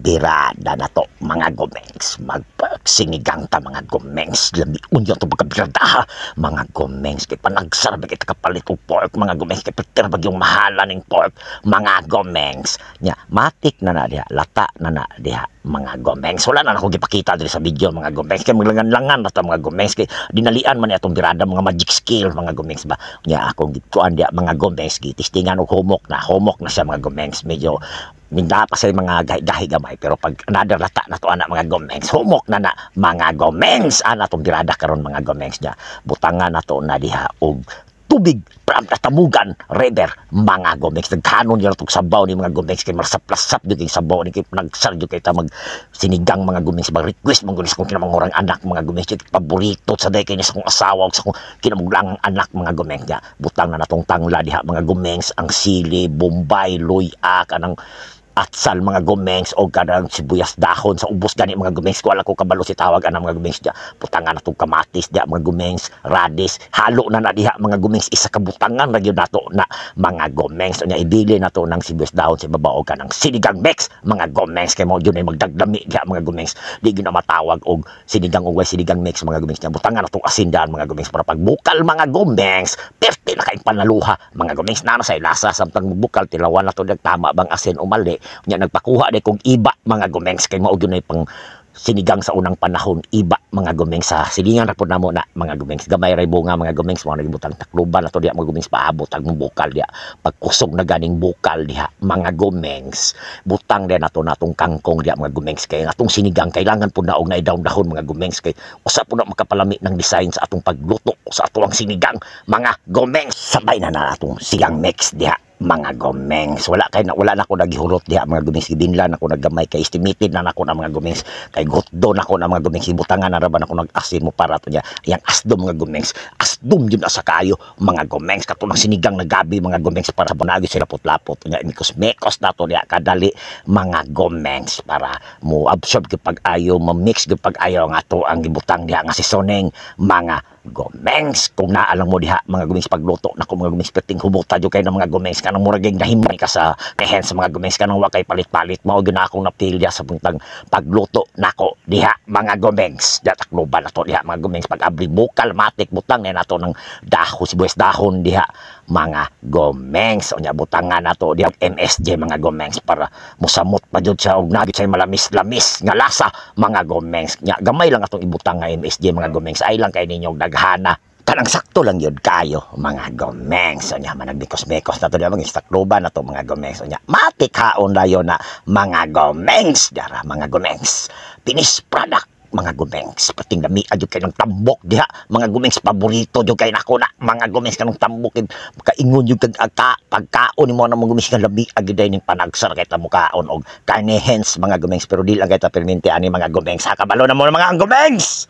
birada na to mga gomengs, magpagsinigang ta mga gomengs, lamiun yun to magkabirada mga gomengs, kay panagsarabig kita kapalit o pork mga gomengs, kay patirabag yung mahala ng pork mga gomengs nya, matik na na diha, lata na na diha mga gomengs. Wala na akong gipakita diri sa video mga gomengs, kay maglangan-langan na ta mga gomengs, kay dinalian man itong birada mga magic skill mga gomengs ba nya, akong gikuan diha mga gomengs, gitistingan og humok na siya mga gomengs, medyo minda pa sa mga gahi gamay, pero pag another lata na to anak mga gomengs, humok na na mga gomengs ana tong birada karon mga gomengs nya, butangan na to na diha og tubig from Tamugan River mga gomengs. Nagkanon yun itong sabaw ni mga gomengs, kay malasap-lasap yun yung sabaw ni, kay nagsar yun kay ta mag sinigang mga gomengs, mag request mga gomengs kung kinamangurang anak mga gomengs, yung paborito sa day kay sa kong asawa sa kong kinamangurang anak mga gomengs nya, butang na natong tangla diha mga gomengs, ang sili, bombay, luya, kanang atsal mga gomengs o kadang sibuyas dahon sa ubos gani mga gomengs, ko wala ko kabalo si tawag ana mga gomengs dia, butangan natong kamatis dia mga gomengs, radis halo na diha mga gomengs, isa ka butangan ra gyud nato na mga gomengs nya, ibili nato ng sibuyas dahon sa babaw kanang sinigang mix mga gomengs, kay mo gyud ay magdagdami dia mga gomengs, di gyud na matawag og sinigang ugay sinigang mix mga gomengs nya, butangan natong asindan mga gomengs para pagbukal mga gomengs perti na kay panaluha mga gomengs, na sa lasa samtang magbukal tilawan nato tama bang asin o mali nya, nagpakuha day kong iba mga gomengs, kay mao gyud nay pang sinigang sa unang panahon, iba mga gomengs, sa silingan ra pud namo na mga gomengs, gamay ra bunga mga gomengs, mo nagibutang takluban ato diha mga gomengs, paabot ang bukal diha, pagkusog na ganing bukal diha mga gomengs, butang din nato natong kangkong diha mga gomengs, kay atong sinigang kailangan pud na og naidahon-dahon mga gomengs, kay usa pud na makapalami ng design sa atong pagluto sa atong sinigang mga gomengs. Sabay na atong sigang mix diha mga gomengs, wala na ako nagihurot diha mga gomengs, gidinlan ako naggamay, kay estimated na nako na mga gomengs, kay gutdo na ako na mga gomengs, ibutangan na raban ako nag-asin mo para to niya yang asdom mga gomengs, asdom yun asa kayo mga gomengs, katulong sinigang na gabi mga gomengs, para bunagi sila lapot-lapot niya, mikos-mekos na to niya kadali mga gomengs, para mo absorb kapag ayo, ma-mix kapag ayo nga to ang gibutang diha nga seasoning mga gomengs. Kung naalang mo diha mga gomengs pagluto nako mga gomengs, peting humuta jud kay na mga gomengs, kanang murag nahimay ka sa kehen sa mga gomengs, kanang wa kay palit-palit, mao gyud na akong napilya sa puntang pagluto nako diha mga gomengs, datakloban nato diha mga gomengs, pag abri bukal matik butang na nato ng dahon, sibuyas dahon diha mga gomengs, unya butangan nato diha MSG mga gomengs, para musamot pa jud siya og nagit say malamis-lamis nga lasa mga gomengs nya, gamay lang atong ibutang nga MSG mga gomengs, ay lang kay ninyong daghana kanang sakto lang yun kayo mga gomengs. So nya managbikos-bekos na to diya mga istakloban na to mga gomengs, so nya matik haon dayon na mga gomengs dara mga gomengs, finished product mga gomengs, pating dami adyo kay ng tambok diha mga gomengs, paborito jud kay nako na mga gomengs kanang tambok, kaingon jud kag pagkaon mo na mga gomengs, nga labi agiday ning panagsar kay ta mukaon og carne hens mga gomengs, pero di lang kay ta perminti ani mga gomengs, ha kabalo na mo mga gomengs.